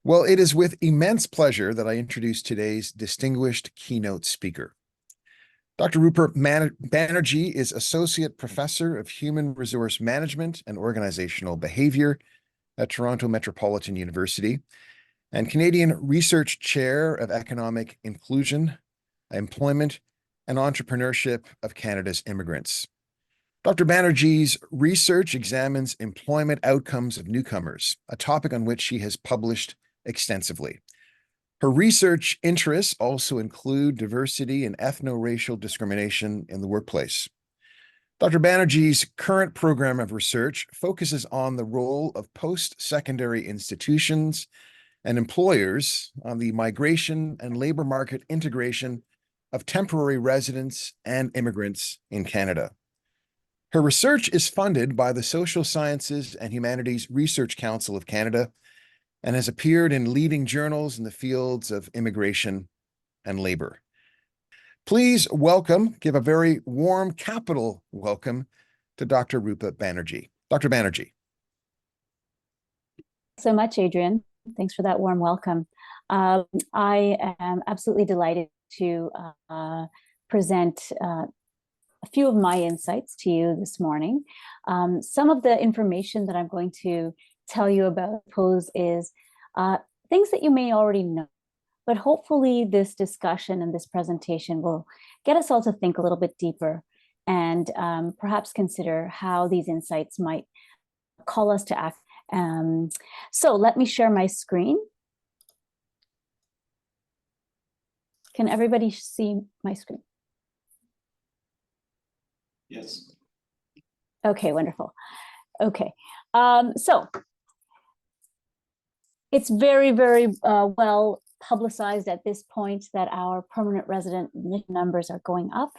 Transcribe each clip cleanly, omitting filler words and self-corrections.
Well, it is with immense pleasure that I introduce today's distinguished keynote speaker. Dr. Rupa Banerjee is Associate Professor of Human Resource Management and Organizational Behavior at Toronto Metropolitan University and Canadian Research Chair of Economic Inclusion, Employment, and Entrepreneurship of Canada's Immigrants. Dr. Banerjee's research examines employment outcomes of newcomers, a topic on which she has published extensively. Her research interests also include diversity and ethno-racial discrimination in the workplace. Dr. Banerjee's current program of research focuses on the role of post-secondary institutions and employers on the migration and labor market integration of temporary residents and immigrants in Canada. Her research is funded by the Social Sciences and Humanities Research Council of Canada and has appeared in leading journals in the fields of immigration and labor. Please give a very warm capital welcome to Dr. Rupa Banerjee. Dr. Banerjee. So much, Adrian. Thanks for that warm welcome. I am absolutely delighted to present a few of my insights to you this morning. Some of the information that I'm going to tell you about is things that you may already know, but hopefully this discussion and this presentation will get us all to think a little bit deeper and perhaps consider how these insights might call us to act. So let me share my screen. Can everybody see my screen? Yes. Okay, wonderful. Okay, so it's very, very well publicized at this point that our permanent resident numbers are going up.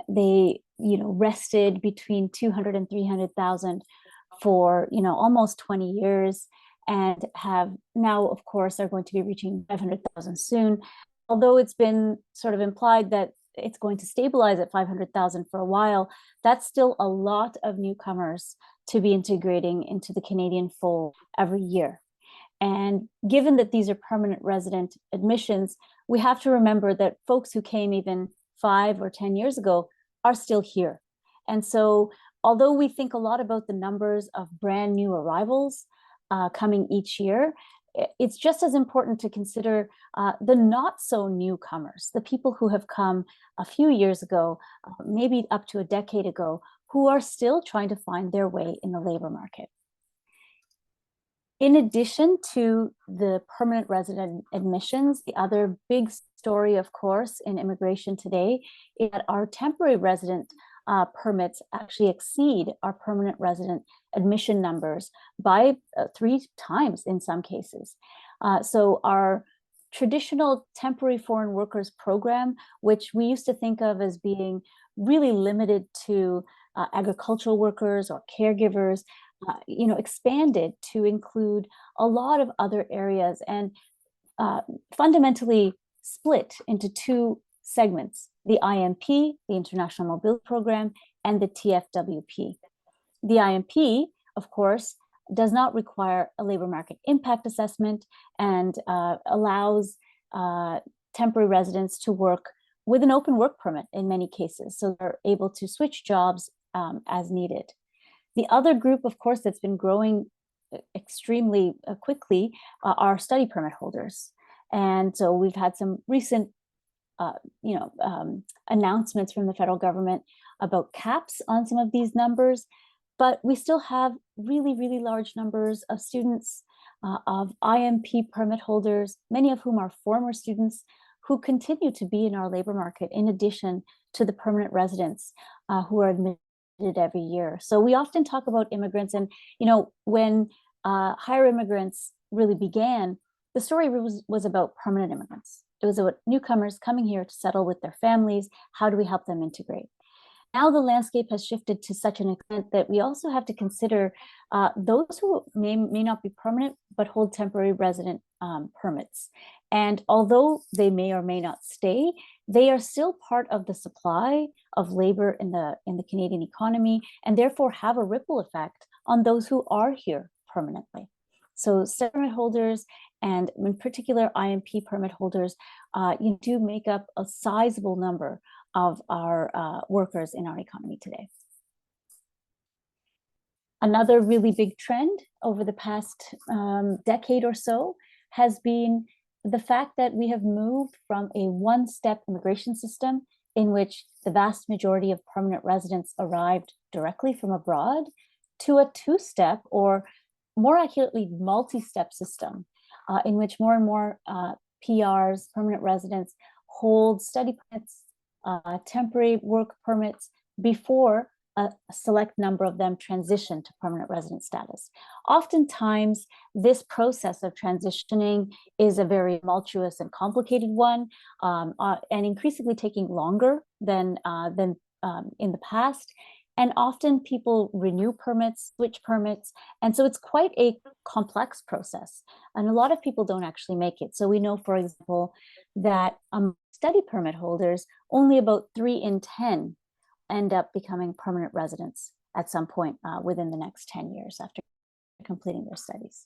They, rested between 200 and 300,000 for, almost 20 years, and have now, of course, are going to be reaching 500,000 soon. Although it's been sort of implied that it's going to stabilize at 500,000 for a while, that's still a lot of newcomers to be integrating into the Canadian fold every year. And given that these are permanent resident admissions, we have to remember that folks who came even 5 or 10 years ago are still here. And so although we think a lot about the numbers of brand new arrivals coming each year, it's just as important to consider the not so newcomers, the people who have come a few years ago, maybe up to a decade ago, who are still trying to find their way in the labor market. In addition to the permanent resident admissions, the other big story, of course, in immigration today is that our temporary resident permits actually exceed our permanent resident admission numbers by 3 times in some cases. So our traditional temporary foreign workers program, which we used to think of as being really limited to agricultural workers or caregivers, expanded to include a lot of other areas and fundamentally split into 2 segments: the IMP, the International Mobility Program, and the TFWP. The IMP, of course, does not require a labor market impact assessment and allows temporary residents to work with an open work permit in many cases, so they're able to switch jobs as needed. The other group, of course, that's been growing extremely quickly are study permit holders. And so we've had some recent announcements from the federal government about caps on some of these numbers, but we still have really, really large numbers of students, of IMP permit holders, many of whom are former students who continue to be in our labor market, in addition to the permanent residents who are admitted every year. So we often talk about immigrants, and when HIO immigrants really began, the story was about permanent immigrants. It was about newcomers coming here to settle with their families. How do we help them integrate? Now the landscape has shifted to such an extent that we also have to consider those who may not be permanent, but hold temporary resident permits. And although they may or may not stay, they are still part of the supply of labor in the Canadian economy, and therefore have a ripple effect on those who are here permanently. So study permit holders, and in particular IMP permit holders, do make up a sizable number of our workers in our economy today. Another really big trend over the past decade or so has been the fact that we have moved from a one-step immigration system in which the vast majority of permanent residents arrived directly from abroad to a two-step, or more accurately, multi-step system in which more and more PRs, permanent residents, hold study permits, temporary work permits before a select number of them transition to permanent resident status. Oftentimes, this process of transitioning is a very tumultuous and complicated one, and increasingly taking longer than in the past. And often people renew permits, switch permits, and so it's quite a complex process. And a lot of people don't actually make it. So we know, for example, that study permit holders, only about 3 in 10 end up becoming permanent residents at some point within the next 10 years after completing their studies.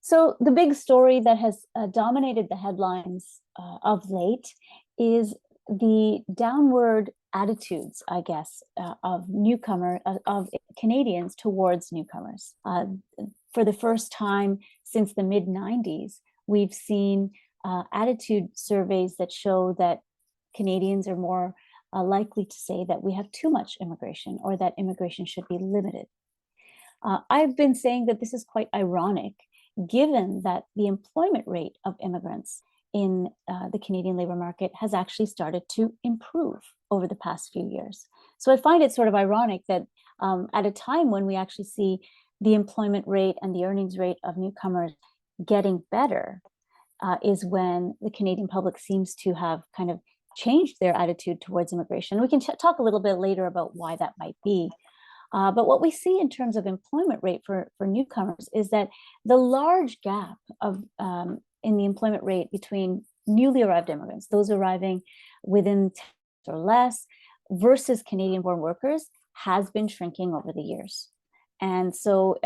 So the big story that has dominated the headlines of late is the downward attitudes, I guess, of Canadians towards newcomers. For the first time since the mid-90s, we've seen attitude surveys that show that Canadians are more likely to say that we have too much immigration or that immigration should be limited. I've been saying that this is quite ironic, given that the employment rate of immigrants in the Canadian labor market has actually started to improve over the past few years. So I find it sort of ironic that at a time when we actually see the employment rate and the earnings rate of newcomers getting better, is when the Canadian public seems to have kind of changed their attitude towards immigration. We can talk a little bit later about why that might be. But what we see in terms of employment rate for newcomers is that the large gap of in the employment rate between newly arrived immigrants, those arriving within 10 years or less, versus Canadian-born workers has been shrinking over the years. And so,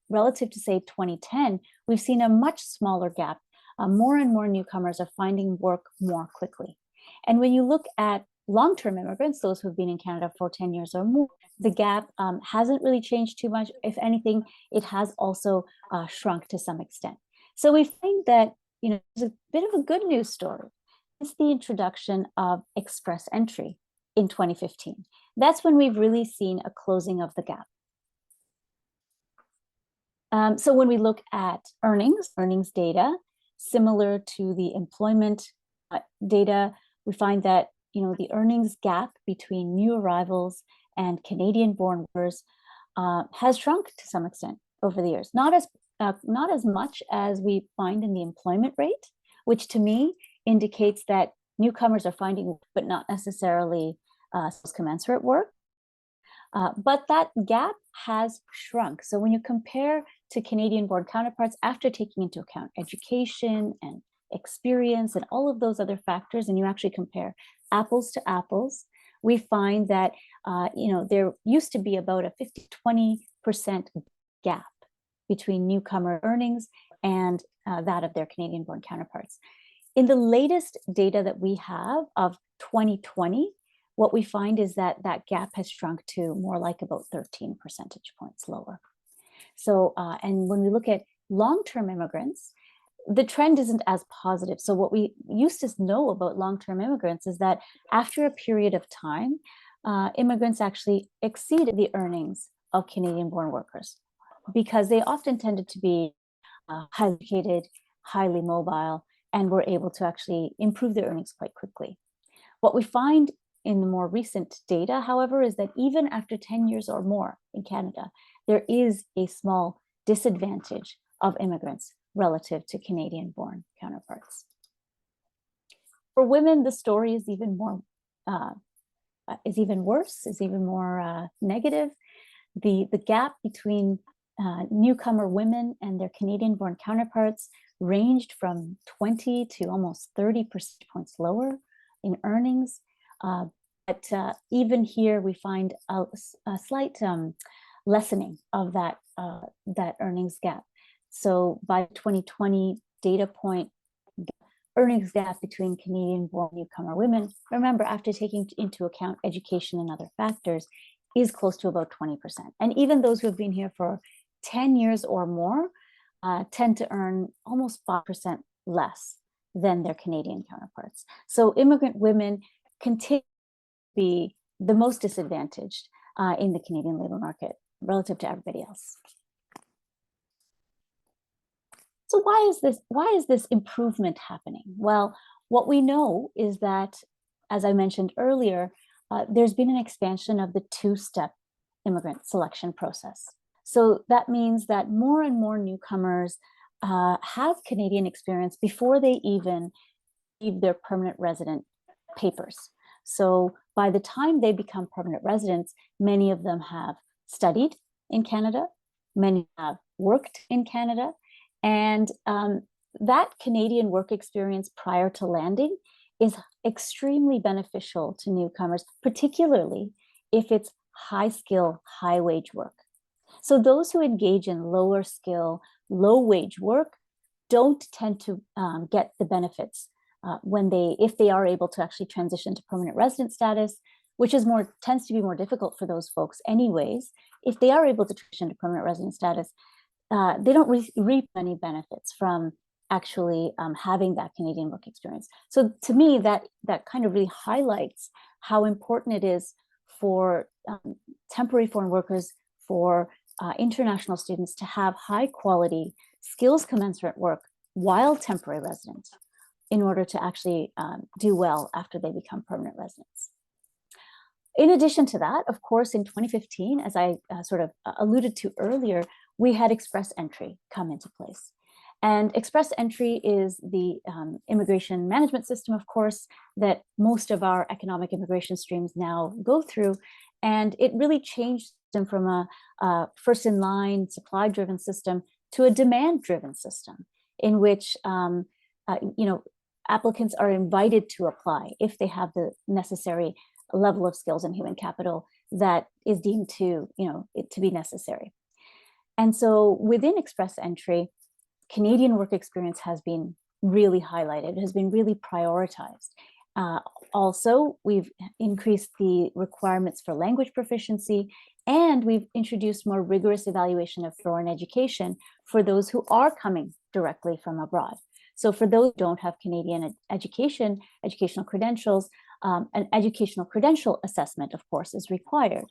relative to, say, 2010, we've seen a much smaller gap. More and more newcomers are finding work more quickly. And when you look at long-term immigrants, those who've been in Canada for 10 years or more, the gap hasn't really changed too much. If anything, it has also shrunk to some extent. So we find that, there's a bit of a good news story. It's the introduction of express entry in 2015. That's when we've really seen a closing of the gap. So when we look at earnings data, similar to the employment data, we find that the earnings gap between new arrivals and Canadian-born workers has shrunk to some extent over the years. Not as much as we find in the employment rate, which to me indicates that newcomers are finding work, but not necessarily commensurate work. But that gap has shrunk. So when you compare to Canadian-born counterparts, after taking into account education and experience and all of those other factors, and you actually compare apples to apples, we find that there used to be about a 50-20% gap between newcomer earnings and that of their Canadian-born counterparts. In the latest data that we have of 2020, what we find is that that gap has shrunk to more like about 13 percentage points lower. So, and when we look at long-term immigrants, the trend isn't as positive. So what we used to know about long-term immigrants is that after a period of time, immigrants actually exceeded the earnings of Canadian-born workers because they often tended to be highly educated, highly mobile, and were able to actually improve their earnings quite quickly. What we find in the more recent data, however, is that even after 10 years or more in Canada, there is a small disadvantage of immigrants relative to Canadian-born counterparts. For women, the story is even more, worse, is even more negative. The gap between newcomer women and their Canadian-born counterparts ranged from 20 to almost 30 percentage points lower in earnings. But even here, we find a slight lessening of that earnings gap. So by 2020 data point, earnings gap between Canadian-born newcomer women, remember, after taking into account education and other factors, is close to about 20%. And even those who have been here for 10 years or more tend to earn almost 5% less than their Canadian counterparts. So immigrant women continue to be the most disadvantaged in the Canadian labor market relative to everybody else. So why is this improvement happening? Well, what we know is that, as I mentioned earlier, there's been an expansion of the two-step immigrant selection process. So that means that more and more newcomers have Canadian experience before they even receive their permanent resident papers. So by the time they become permanent residents, many of them have studied in Canada, many have worked in Canada, and that Canadian work experience prior to landing is extremely beneficial to newcomers, particularly if it's high skill, high wage work. So those who engage in lower skill, low wage work don't tend to get the benefits if they are able to actually transition to permanent resident status, which tends to be more difficult for those folks anyways. If they are able to transition to permanent resident status, they don't reap any benefits from actually having that Canadian work experience. So to me, that kind of really highlights how important it is for temporary foreign workers, for international students to have high quality, skills commensurate work while temporary residents in order to actually do well after they become permanent residents. In addition to that, of course, in 2015, as I sort of alluded to earlier, we had express entry come into place. And express entry is the immigration management system, of course, that most of our economic immigration streams now go through. And it really changed them from a first-in-line, supply-driven system to a demand-driven system in which applicants are invited to apply if they have the necessary level of skills and human capital that is deemed to be necessary. And so within express entry, Canadian work experience has been really highlighted, has been really prioritized. Also, we've increased the requirements for language proficiency, and we've introduced more rigorous evaluation of foreign education for those who are coming directly from abroad. So for those who don't have Canadian educational credentials, an educational credential assessment, of course, is required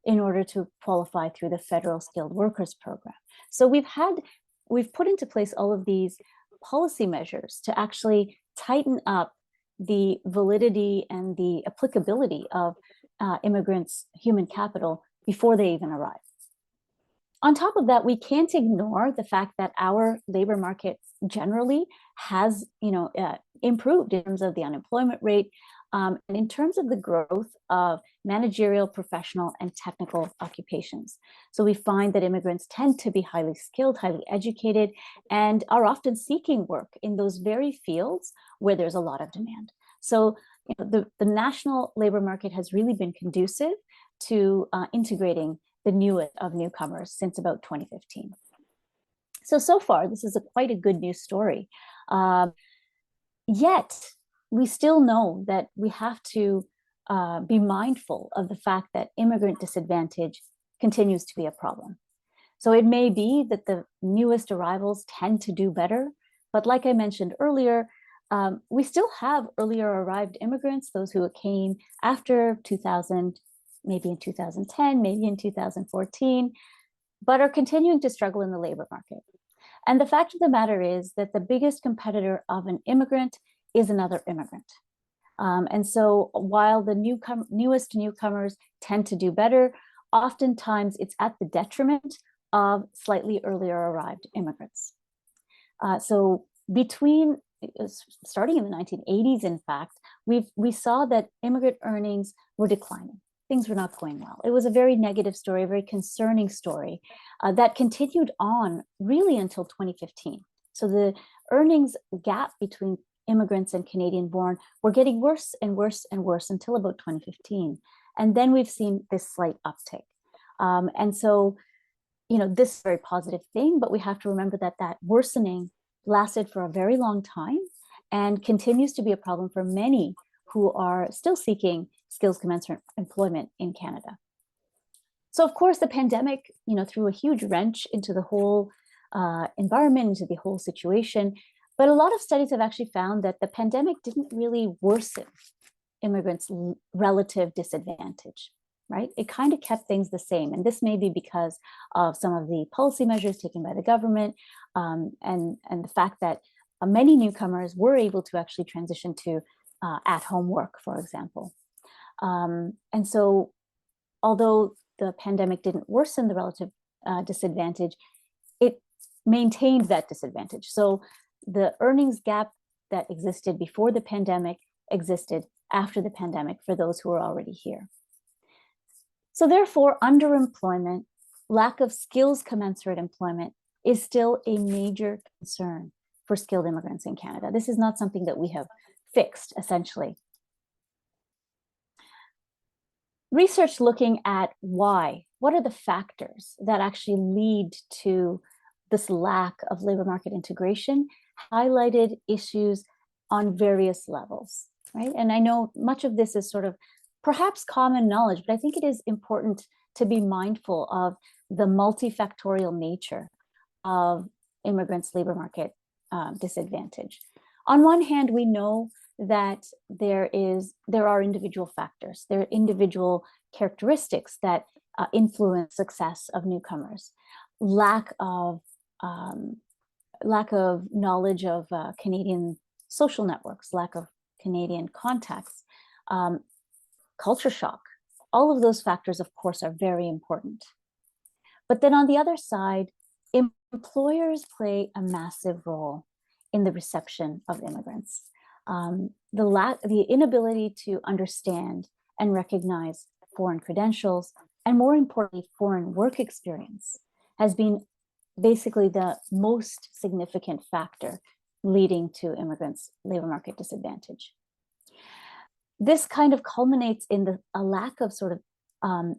in order to qualify through the Federal Skilled Workers Program. So we've put into place all of these policy measures to actually tighten up the validity and the applicability of immigrants' human capital before they even arrive. On top of that, we can't ignore the fact that our labor market generally has improved in terms of the unemployment rate, and in terms of the growth of managerial, professional, and technical occupations. So we find that immigrants tend to be highly skilled, highly educated, and are often seeking work in those very fields where there's a lot of demand. So the national labor market has really been conducive to integrating the newest of newcomers since about 2015. So far, this is quite a good news story. Yet, we still know that we have to be mindful of the fact that immigrant disadvantage continues to be a problem. So it may be that the newest arrivals tend to do better, but like I mentioned earlier, we still have earlier arrived immigrants, those who came after 2000, maybe in 2010, maybe in 2014, but are continuing to struggle in the labor market. And the fact of the matter is that the biggest competitor of an immigrant is another immigrant. And so while the newest newcomers tend to do better, oftentimes it's at the detriment of slightly earlier arrived immigrants. So starting in the 1980s, in fact, we saw that immigrant earnings were declining. Things were not going well. It was a very negative story, a very concerning story that continued on really until 2015. So the earnings gap between immigrants and Canadian born were getting worse and worse and worse until about 2015. And then we've seen this slight uptick. And so, this is a very positive thing, but we have to remember that that worsening lasted for a very long time and continues to be a problem for many who are still seeking skills commensurate employment in Canada. So of course, the pandemic, threw a huge wrench into the whole environment, into the whole situation. But a lot of studies have actually found that the pandemic didn't really worsen immigrants' relative disadvantage, right? It kind of kept things the same. And this may be because of some of the policy measures taken by the government and the fact that many newcomers were able to actually transition to at-home work, for example. And so although the pandemic didn't worsen the relative disadvantage, it maintained that disadvantage. So the earnings gap that existed before the pandemic existed after the pandemic for those who are already here. So therefore, underemployment, lack of skills commensurate employment is still a major concern for skilled immigrants in Canada. This is not something that we have fixed, essentially. Research looking at why, what are the factors that actually lead to this lack of labor market integration, highlighted issues on various levels, right? And I know much of this is sort of perhaps common knowledge, but I think it is important to be mindful of the multifactorial nature of immigrants' labor market disadvantage. On one hand, we know that there are individual factors, there are individual characteristics that influence success of newcomers. Lack of knowledge of Canadian social networks, lack of Canadian contacts, culture shock. All of those factors, of course, are very important. But then on the other side, employers play a massive role in the reception of immigrants. The inability to understand and recognize foreign credentials, and more importantly, foreign work experience, has been basically the most significant factor leading to immigrants' labor market disadvantage. This kind of culminates in a lack of sort of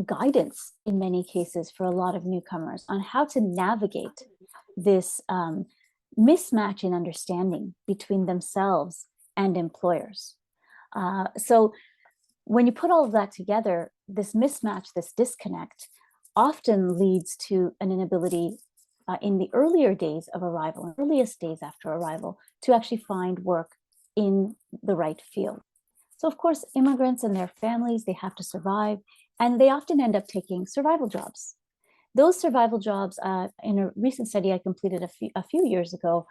guidance in many cases for a lot of newcomers on how to navigate this mismatch in understanding between themselves and employers. So when you put all of that together, this mismatch, this disconnect, often leads to an inability in the earlier days of arrival, earliest days after arrival, to actually find work in the right field. So of course, immigrants and their families, they have to survive, and they often end up taking survival jobs. Those survival jobs, in a recent study I completed a few years ago,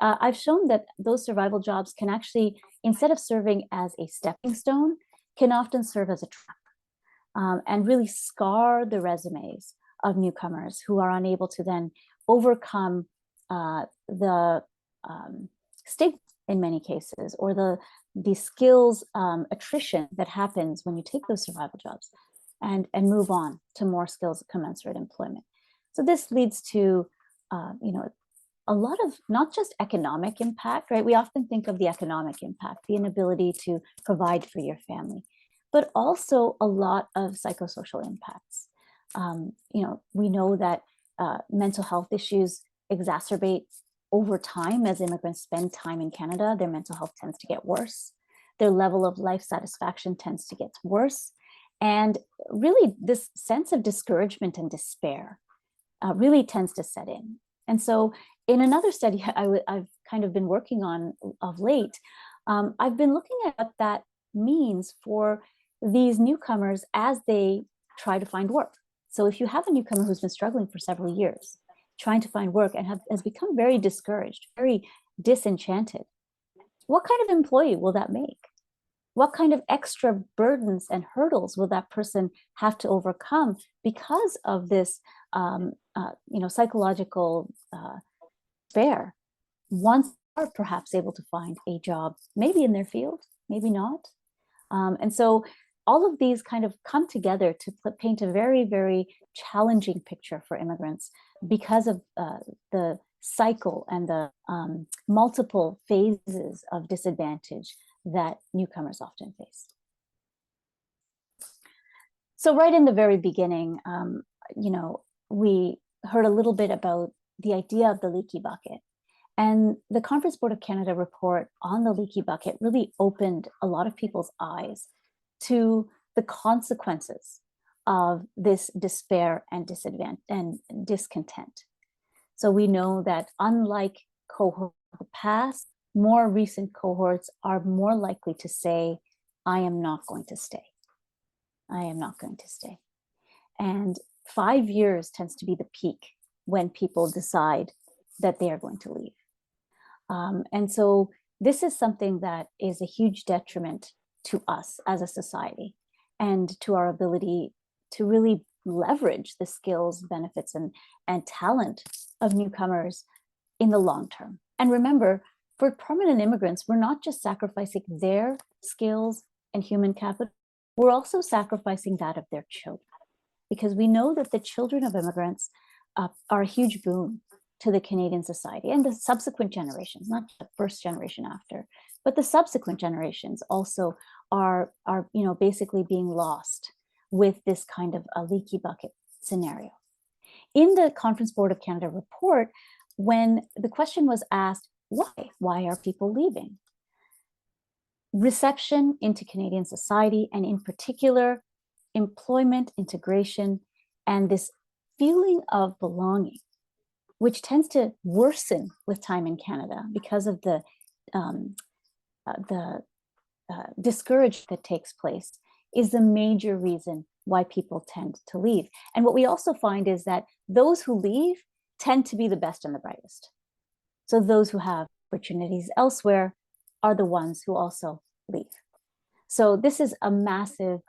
I've shown that those survival jobs can actually, instead of serving as a stepping stone, can often serve as a trap and really scar the resumes of newcomers who are unable to then overcome the stigma in many cases, or the skills attrition that happens when you take those survival jobs and move on to more skills commensurate employment. So this leads to a lot of not just economic impact, right? We often think of the economic impact, the inability to provide for your family, but also a lot of psychosocial impacts. We know that mental health issues exacerbate over time as immigrants spend time in Canada. Their mental health tends to get worse. Their level of life satisfaction tends to get worse. And really this sense of discouragement and despair really tends to set in. And so in another study I've kind of been working on of late, I've been looking at what that means for these newcomers as they try to find work. So if you have a newcomer who's been struggling for several years, trying to find work and has become very discouraged, very disenchanted, what kind of employee will that make? What kind of extra burdens and hurdles will that person have to overcome because of this psychological despair once they are perhaps able to find a job, maybe in their field, maybe not. And so all of these kind of come together to paint a very, very challenging picture for immigrants because of the cycle and the multiple phases of disadvantage that newcomers often face. So right in the very beginning, we heard a little bit about the idea of the leaky bucket. And the Conference Board of Canada report on the leaky bucket really opened a lot of people's eyes to the consequences of this despair and discontent. So we know that unlike cohorts of the past, more recent cohorts are more likely to say, I am not going to stay. I am not going to stay. And 5 years tends to be the peak when people decide that they are going to leave. And so this is something that is a huge detriment to us as a society and to our ability to really leverage the skills, benefits, and talent of newcomers in the long term. And remember, for permanent immigrants, we're not just sacrificing their skills and human capital, we're also sacrificing that of their children, because we know that the children of immigrants are a huge boon to the Canadian society and the subsequent generations, not the first generation after, but the subsequent generations also are basically being lost with this kind of a leaky bucket scenario. In the Conference Board of Canada report, when the question was asked, why are people leaving? Reception into Canadian society, and in particular, employment, integration, and this feeling of belonging, which tends to worsen with time in Canada because of the discouragement that takes place, is the major reason why people tend to leave. And what we also find is that those who leave tend to be the best and the brightest. So those who have opportunities elsewhere are the ones who also leave. So this is a massive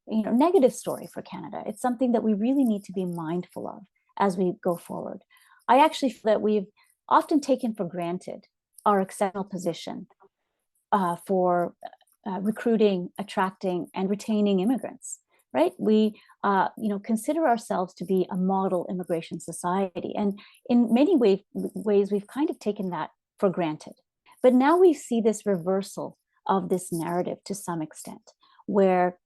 negative story for Canada. It's something that we really need to be mindful of as we go forward. I actually feel that we've often taken for granted our exceptional position for recruiting, attracting, and retaining immigrants, right? We consider ourselves to be a model immigration society. And in many ways, we've kind of taken that for granted. But now we see this reversal of this narrative to some extent, where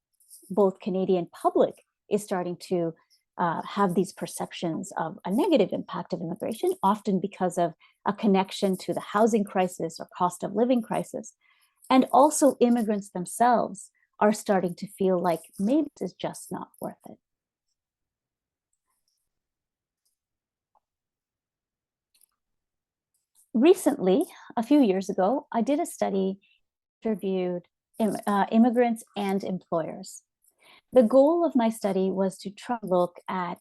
both Canadian public is starting to have these perceptions of a negative impact of immigration, often because of a connection to the housing crisis or cost of living crisis. And also immigrants themselves are starting to feel like maybe this is just not worth it. Recently, a few years ago, I did a study, interviewed immigrants and employers. The goal of my study was to try to look at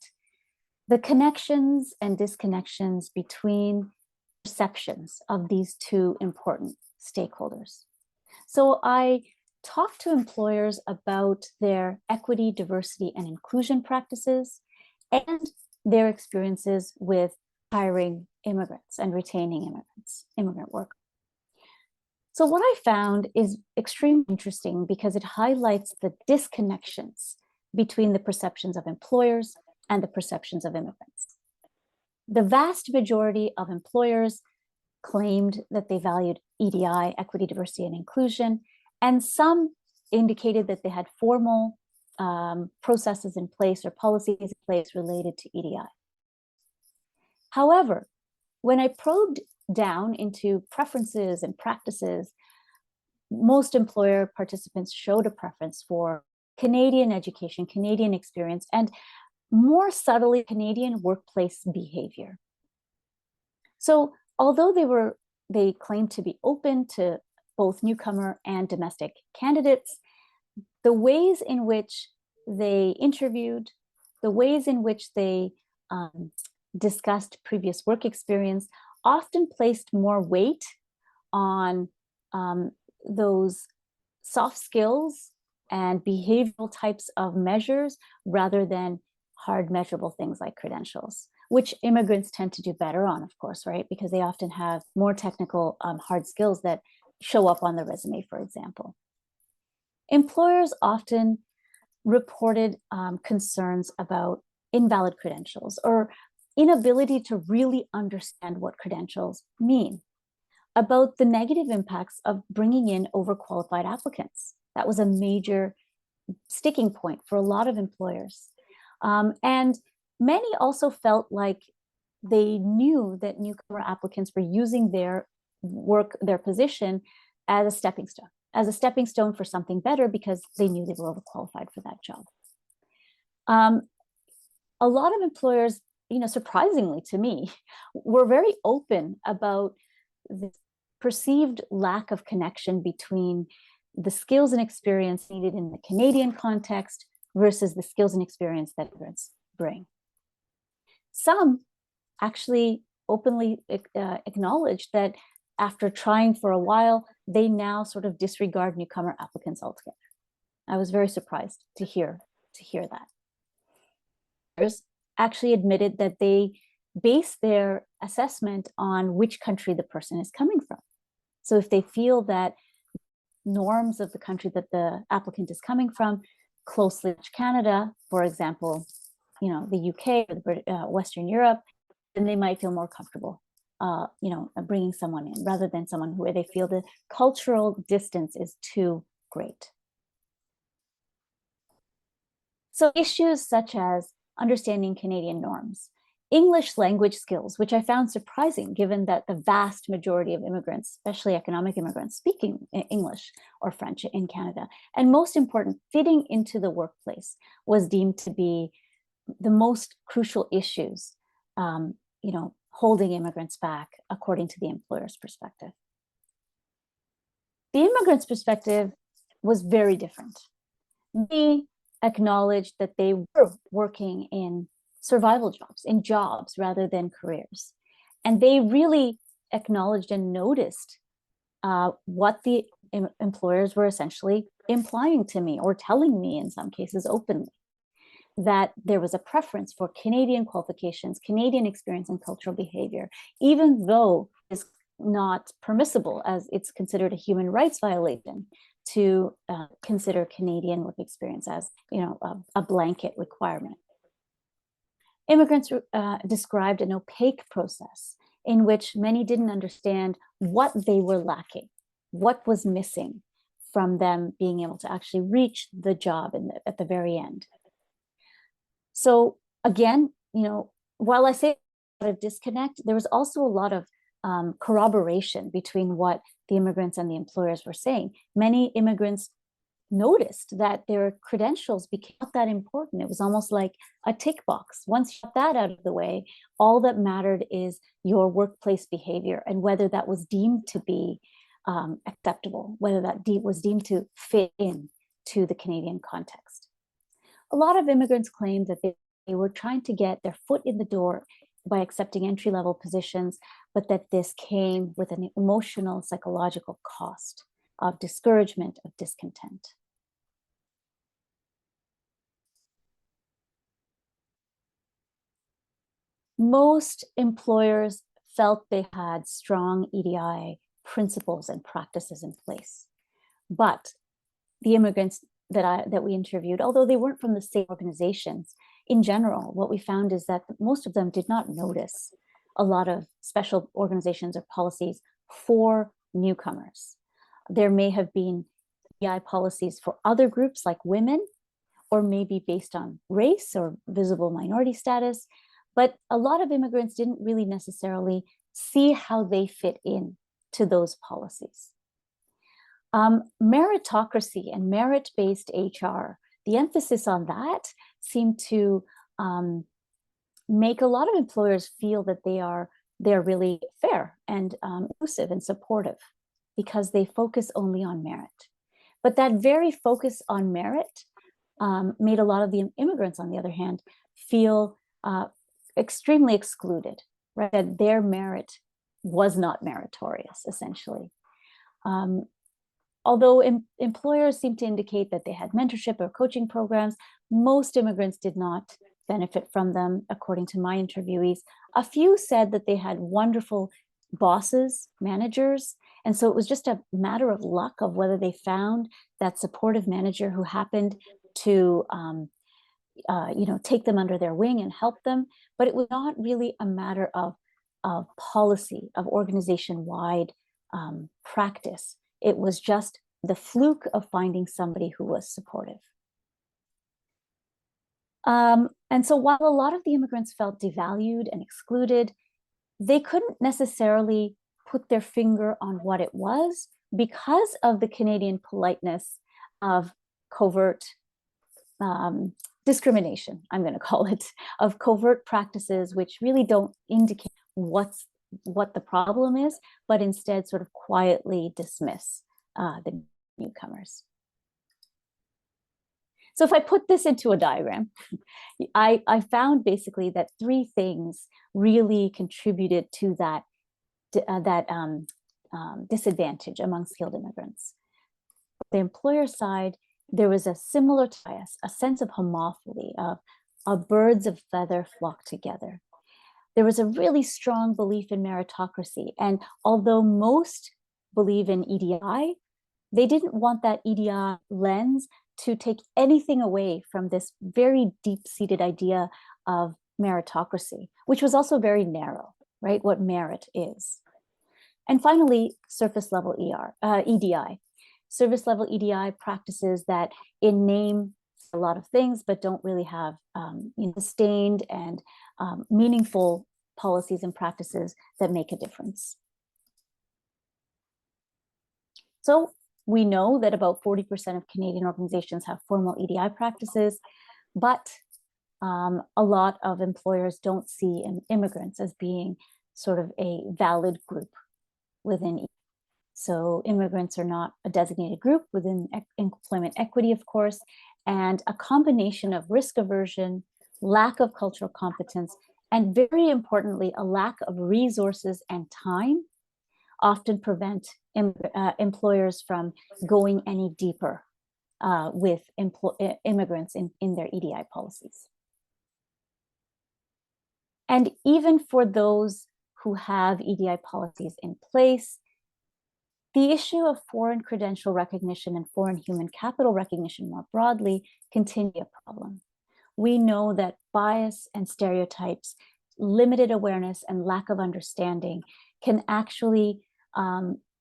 the connections and disconnections between perceptions of these two important stakeholders. So I talked to employers about their equity, diversity, and inclusion practices and their experiences with hiring immigrants and retaining immigrant workers. So what I found is extremely interesting because it highlights the disconnections between the perceptions of employers and the perceptions of immigrants. The vast majority of employers claimed that they valued EDI, equity, diversity, and inclusion, and some indicated that they had formal processes in place or policies in place related to EDI. However, when I probed down into preferences and practices, most employer participants showed a preference for Canadian education, Canadian experience, and more subtly, Canadian workplace behavior. So although they claimed to be open to both newcomer and domestic candidates, the ways in which they interviewed, the ways in which they discussed previous work experience often placed more weight on those soft skills and behavioral types of measures rather than hard measurable things like credentials, which immigrants tend to do better on, of course, right? Because they often have more technical hard skills that show up on the resume, for example. Employers often reported concerns about invalid credentials or inability to really understand what credentials mean, about the negative impacts of bringing in overqualified applicants. That was a major sticking point for a lot of employers. And many also felt like they knew that newcomer applicants were using their work, their position as a stepping stone for something better because they knew they were overqualified for that job. A lot of employers, surprisingly to me, were very open about the perceived lack of connection between the skills and experience needed in the Canadian context versus the skills and experience that immigrants bring. Some actually openly acknowledged that after trying for a while, they now sort of disregard newcomer applicants altogether. I was very surprised to hear that. Others actually admitted that they base their assessment on which country the person is coming from. So if they feel that norms of the country that the applicant is coming from closely match Canada, for example, the UK or Western Europe, then they might feel more comfortable, bringing someone in rather than someone where they feel the cultural distance is too great. So issues such as understanding Canadian norms, English language skills, which I found surprising given that the vast majority of immigrants, especially economic immigrants, speaking English or French in Canada. And most important, fitting into the workplace was deemed to be the most crucial issues, holding immigrants back according to the employer's perspective. The immigrants' perspective was very different. They acknowledged that they were working in survival jobs, in jobs rather than careers. And they really acknowledged and noticed what the employers were essentially implying to me or telling me in some cases openly, that there was a preference for Canadian qualifications, Canadian experience and cultural behavior, even though it's not permissible as it's considered a human rights violation to consider Canadian work experience as a blanket requirement. Immigrants described an opaque process in which many didn't understand what they were lacking, what was missing from them being able to actually reach the job at the very end. So again, while I say a lot of disconnect, there was also a lot of corroboration between what the immigrants and the employers were saying. Many immigrants noticed that their credentials became not that important. It was almost like a tick box. Once you got that out of the way, all that mattered is your workplace behavior and whether that was deemed to be acceptable, whether that was deemed to fit in to the Canadian context. A lot of immigrants claimed that they were trying to get their foot in the door by accepting entry-level positions, but that this came with an emotional, psychological cost of discouragement, of discontent. Most employers felt they had strong EDI principles and practices in place, but the immigrants that we interviewed, although they weren't from the same organizations, in general, what we found is that most of them did not notice a lot of special organizations or policies for newcomers. There may have been EDI policies for other groups like women, or maybe based on race or visible minority status, but a lot of immigrants didn't really necessarily see how they fit in to those policies. Meritocracy and merit-based HR, the emphasis on that seemed to make a lot of employers feel that they're really fair and inclusive and supportive because they focus only on merit. But that very focus on merit made a lot of the immigrants, on the other hand, feel extremely excluded, right? That their merit was not meritorious, essentially. Although employers seem to indicate that they had mentorship or coaching programs, most immigrants did not benefit from them, according to my interviewees. A few said that they had wonderful bosses, managers, and so it was just a matter of luck of whether they found that supportive manager who happened to take them under their wing and help them, but it was not really a matter of policy, of organization-wide practice. It was just the fluke of finding somebody who was supportive. And so while a lot of the immigrants felt devalued and excluded, they couldn't necessarily put their finger on what it was because of the Canadian politeness of covert discrimination, I'm going to call it, of covert practices which really don't indicate what the problem is, but instead sort of quietly dismiss the newcomers. So if I put this into a diagram, I found basically that three things really contributed to that disadvantage among skilled immigrants. The employer side, there was a similar bias, a sense of homophily, of birds of feather flock together. There was a really strong belief in meritocracy. And although most believe in EDI, they didn't want that EDI lens to take anything away from this very deep-seated idea of meritocracy, which was also very narrow, right? What merit is. And finally, surface level EDI. Service level EDI practices that in name a lot of things, but don't really have sustained and meaningful policies and practices that make a difference. So we know that about 40% of Canadian organizations have formal EDI practices, but a lot of employers don't see immigrants as being sort of a valid group within EDI. So immigrants are not a designated group within employment equity, of course, and a combination of risk aversion, lack of cultural competence, and very importantly, a lack of resources and time often prevent employers from going any deeper with immigrants in their EDI policies. And even for those who have EDI policies in place, the issue of foreign credential recognition and foreign human capital recognition more broadly continue a problem. We know that bias and stereotypes, limited awareness and lack of understanding can actually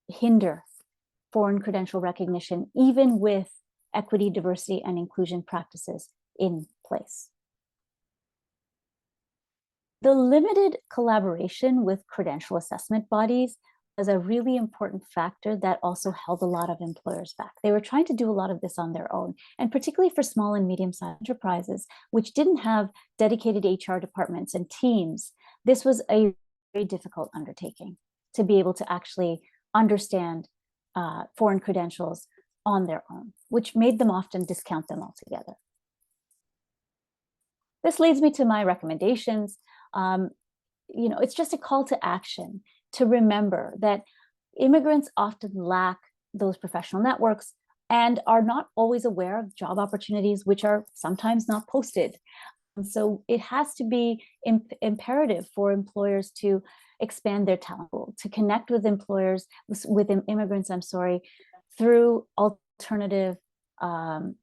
hinder foreign credential recognition, even with equity, diversity, and inclusion practices in place. The limited collaboration with credential assessment bodies was a really important factor that also held a lot of employers back. They were trying to do a lot of this on their own, and particularly for small and medium-sized enterprises, which didn't have dedicated HR departments and teams. This was a very difficult undertaking to be able to actually understand foreign credentials on their own, which made them often discount them altogether. This leads me to my recommendations. It's just a call to action to remember that immigrants often lack those professional networks and are not always aware of job opportunities, which are sometimes not posted. And so it has to be imperative for employers to expand their talent pool, to connect with immigrants, through alternative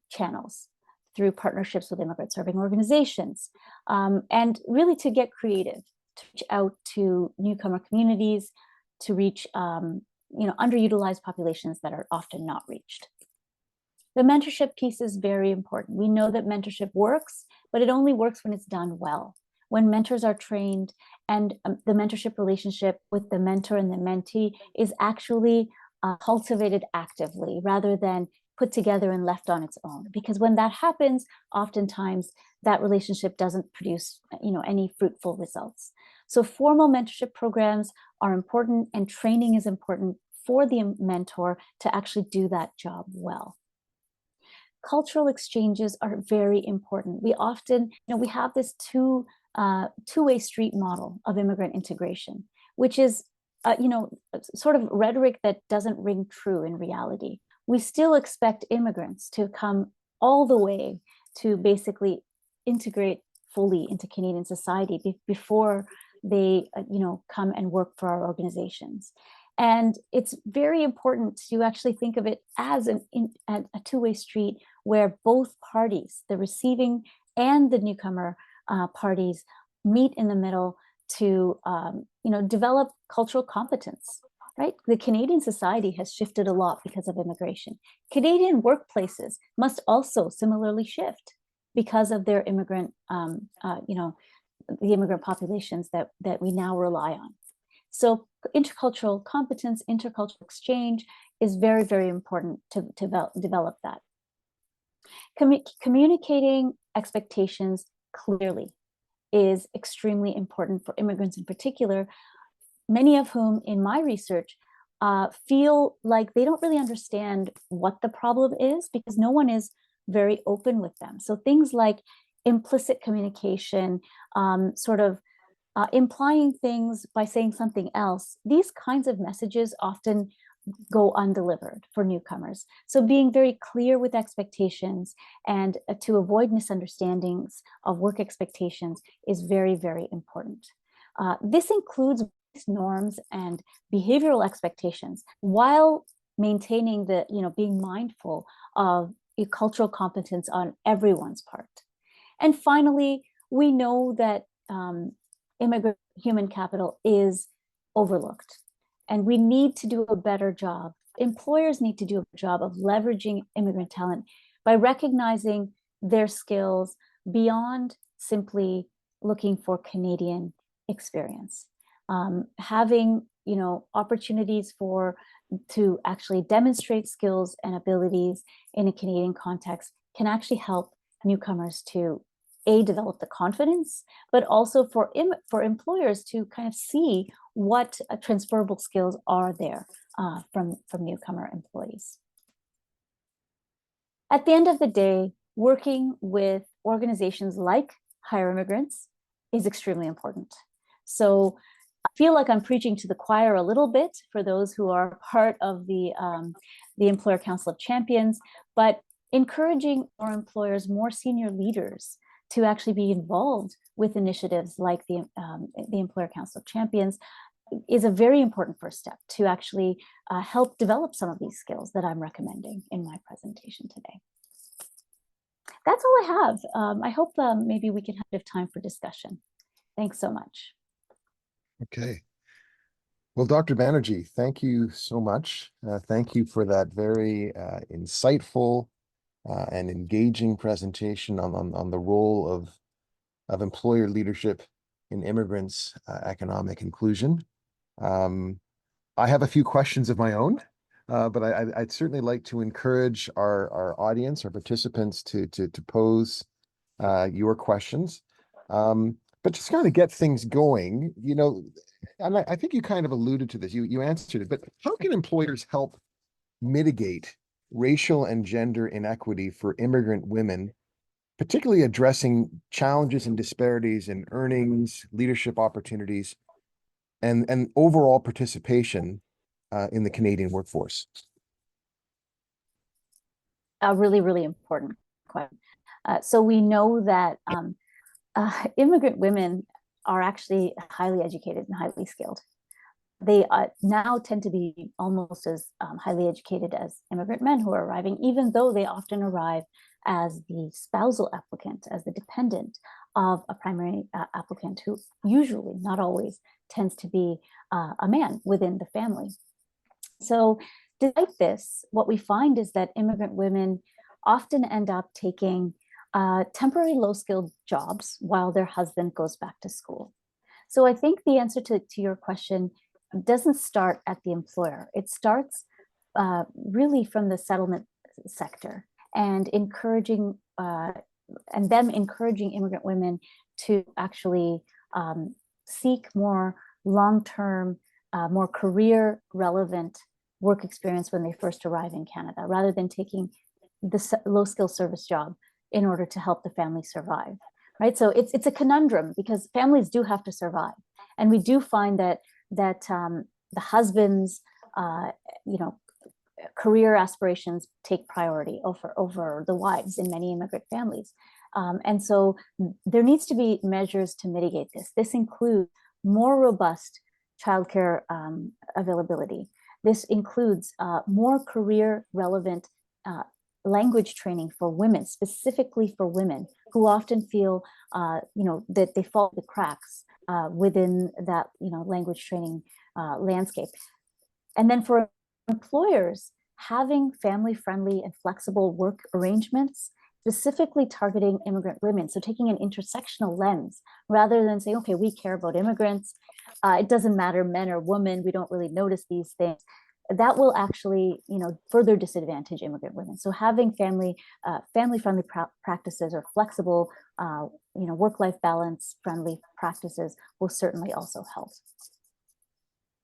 channels, through partnerships with immigrant serving organizations, and really to get creative, to reach out to newcomer communities, to reach underutilized populations that are often not reached. The mentorship piece is very important. We know that mentorship works, but it only works when it's done well. When mentors are trained and the mentorship relationship with the mentor and the mentee is actually cultivated actively rather than put together and left on its own. Because when that happens, oftentimes that relationship doesn't produce any fruitful results. So formal mentorship programs are important, and training is important for the mentor to actually do that job well. Cultural exchanges are very important. We often, we have this two-way street model of immigrant integration, which is, sort of rhetoric that doesn't ring true in reality. We still expect immigrants to come all the way to basically integrate fully into Canadian society before they, come and work for our organizations. And it's very important to actually think of it as a two-way street where both parties, the receiving and the newcomer parties meet in the middle to develop cultural competence. Right? The Canadian society has shifted a lot because of immigration. Canadian workplaces must also similarly shift because of their immigrant, the immigrant populations that we now rely on. So intercultural competence, intercultural exchange is very, very important to develop that. Communicating expectations clearly is extremely important for immigrants in particular, many of whom in my research feel like they don't really understand what the problem is because no one is very open with them. So things like implicit communication, implying things by saying something else, these kinds of messages often go undelivered for newcomers. So being very clear with expectations and to avoid misunderstandings of work expectations is very, very important. This includes norms and behavioral expectations while maintaining being mindful of cultural competence on everyone's part. And finally, we know that immigrant human capital is overlooked, and we need to do a better job. Employers need to do a job of leveraging immigrant talent by recognizing their skills beyond simply looking for Canadian experience. Having opportunities to actually demonstrate skills and abilities in a Canadian context can actually help newcomers to develop the confidence, but also for employers to kind of see what transferable skills are there from newcomer employees. At the end of the day, working with organizations like HIO Immigrants is extremely important. So I feel like I'm preaching to the choir a little bit for those who are part of the Employer Council of Champions, but encouraging our employers, more senior leaders, to actually be involved with initiatives like the Employer Council of Champions is a very important first step to actually help develop some of these skills that I'm recommending in my presentation today. That's all I have. I hope maybe we can have time for discussion. Thanks so much. Okay. Well, Dr. Banerjee, thank you so much. Thank you for that very insightful and engaging presentation on the role of employer leadership in immigrants' economic inclusion. I have a few questions of my own, but I'd certainly like to encourage our audience, our participants, to pose your questions. But just kind of get things going, and I think you kind of alluded to this. You answered it, but how can employers help mitigate racial and gender inequity for immigrant women, particularly addressing challenges and disparities in earnings, leadership opportunities, and overall participation in the Canadian workforce? A really, really important question. So we know that immigrant women are actually highly educated and highly skilled. They now tend to be almost as highly educated as immigrant men who are arriving, even though they often arrive as the spousal applicant, as the dependent of a primary applicant who usually, not always, tends to be a man within the family. So despite this, what we find is that immigrant women often end up taking temporary low-skilled jobs while their husband goes back to school. So I think the answer to your question doesn't start at the employer. It starts really from the settlement sector and encouraging immigrant women to actually seek more long-term, more career-relevant work experience when they first arrive in Canada, rather than taking the low-skill service job in order to help the family survive, right? So it's a conundrum because families do have to survive, and we do find that the husband's career aspirations take priority over the wives in many immigrant families, and so there needs to be measures to mitigate this. This includes more robust childcare availability. This includes more career relevant language training for women, specifically for women who often feel, that they fall the cracks within that, language training landscape. And then for employers, having family-friendly and flexible work arrangements, specifically targeting immigrant women. So taking an intersectional lens rather than saying, okay, we care about immigrants. It doesn't matter men or women. We don't really notice these things. That will actually, further disadvantage immigrant women. So having family-friendly practices or flexible, work-life balance-friendly practices will certainly also help.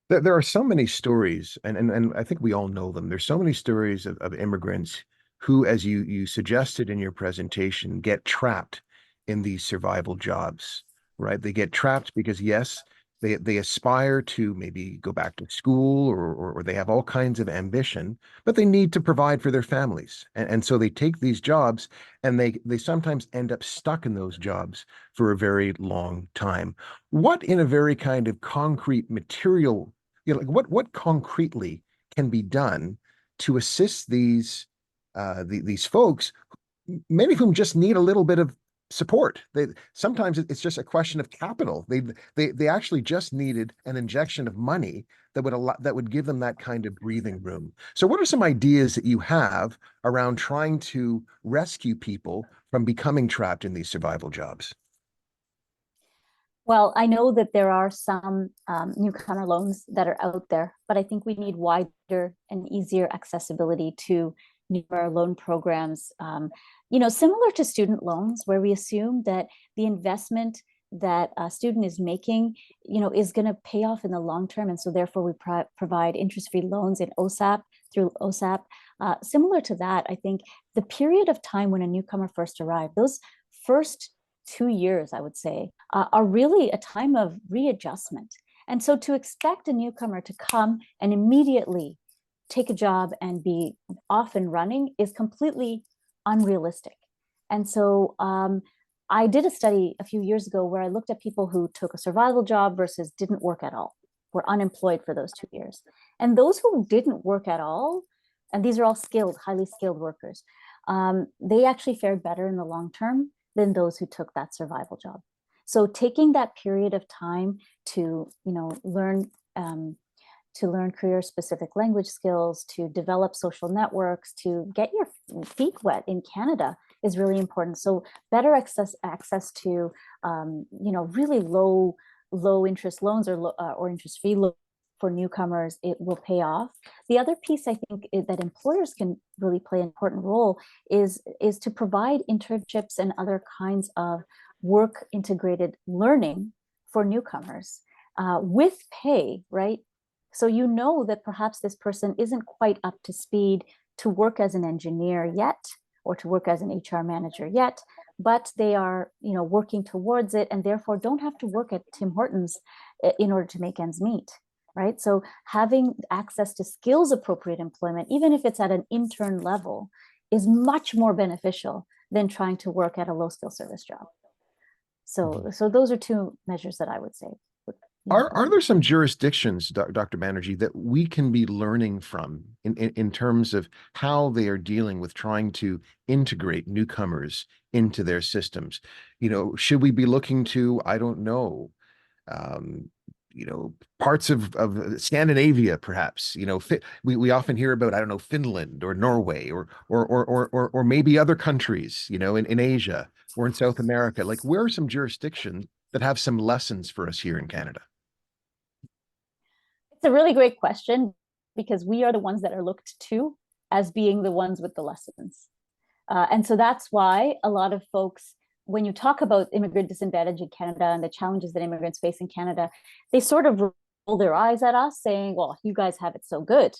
There are so many stories, and I think we all know them. There's so many stories of immigrants who, as you suggested in your presentation, get trapped in these survival jobs, right? They get trapped because, yes, they aspire to maybe go back to school or they have all kinds of ambition, but they need to provide for their families. And so they take these jobs and they sometimes end up stuck in those jobs for a very long time. What in a very kind of concrete material, like what concretely can be done to assist these folks, many of whom just need a little bit of support. Sometimes it's just a question of capital. They actually just needed an injection of money that would give them that kind of breathing room. So what are some ideas that you have around trying to rescue people from becoming trapped in these survival jobs? Well, I know that there are some newcomer loans that are out there, but I think we need wider and easier accessibility to newcomer loan programs, similar to student loans, where we assume that the investment that a student is making, is going to pay off in the long term. And so therefore we provide interest-free loans in OSAP through OSAP. Similar to that, I think the period of time when a newcomer first arrived, those first 2 years, I would say, are really a time of readjustment. And so to expect a newcomer to come and immediately take a job and be off and running is completely unrealistic. And so I did a study a few years ago where I looked at people who took a survival job versus didn't work at all, were unemployed for those 2 years. And those who didn't work at all, and these are all skilled, highly skilled workers, they actually fared better in the long term than those who took that survival job. So taking that period of time to, learn career-specific language skills, to develop social networks, to get your feet wet in Canada is really important. So better access to, really low interest loans or interest-free loans for newcomers, it will pay off. The other piece I think that employers can really play an important role is to provide internships and other kinds of work integrated learning for newcomers with pay, right? So that perhaps this person isn't quite up to speed to work as an engineer yet, or to work as an HR manager yet, but they are, working towards it and therefore don't have to work at Tim Hortons in order to make ends meet. Right. So having access to skills appropriate employment, even if it's at an intern level, is much more beneficial than trying to work at a low skill service job. So those are two measures that I would say. Are there some jurisdictions, Dr. Banerjee, that we can be learning from in terms of how they are dealing with trying to integrate newcomers into their systems? Should we be looking to, I don't know, parts of Scandinavia, perhaps, we often hear about, I don't know, Finland or Norway or maybe other countries, in Asia or in South America. Like, where are some jurisdictions that have some lessons for us here in Canada? It's a really great question because we are the ones that are looked to as being the ones with the lessons. And so that's why a lot of folks, when you talk about immigrant disadvantage in Canada and the challenges that immigrants face in Canada, they sort of roll their eyes at us saying, well, you guys have it so good.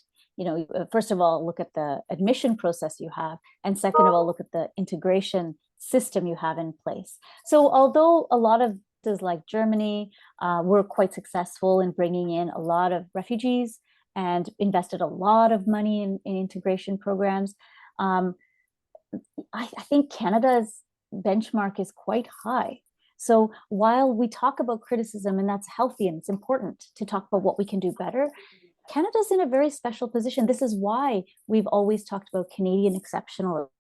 First of all, look at the admission process you have. And second of all, look at the integration system you have in place. So although a lot of places like Germany were quite successful in bringing in a lot of refugees and invested a lot of money in integration programs, I think Canada's benchmark is quite high. So while we talk about criticism, and that's healthy and it's important to talk about what we can do better, Canada's in a very special position. This is why we've always talked about Canadian exceptional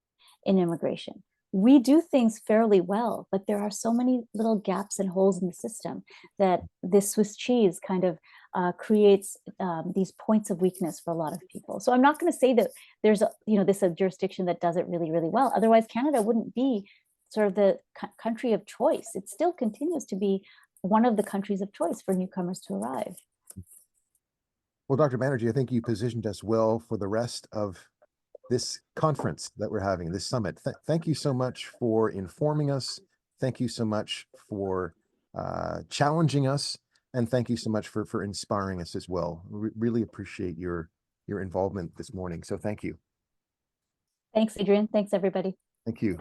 in immigration. We do things fairly well, but there are so many little gaps and holes in the system that this Swiss cheese kind of creates these points of weakness for a lot of people. So I'm not going to say that there's this a jurisdiction that does it really, really well. Otherwise, Canada wouldn't be sort of the country of choice. It still continues to be one of the countries of choice for newcomers to arrive. Well, Dr. Banerjee, I think you positioned us well for the rest of this conference that we're having, this summit. Thank you so much for informing us. Thank you so much for challenging us. And thank you so much for inspiring us as well. We really appreciate your involvement this morning. So thank you. Thanks, Adrian. Thanks, everybody. Thank you.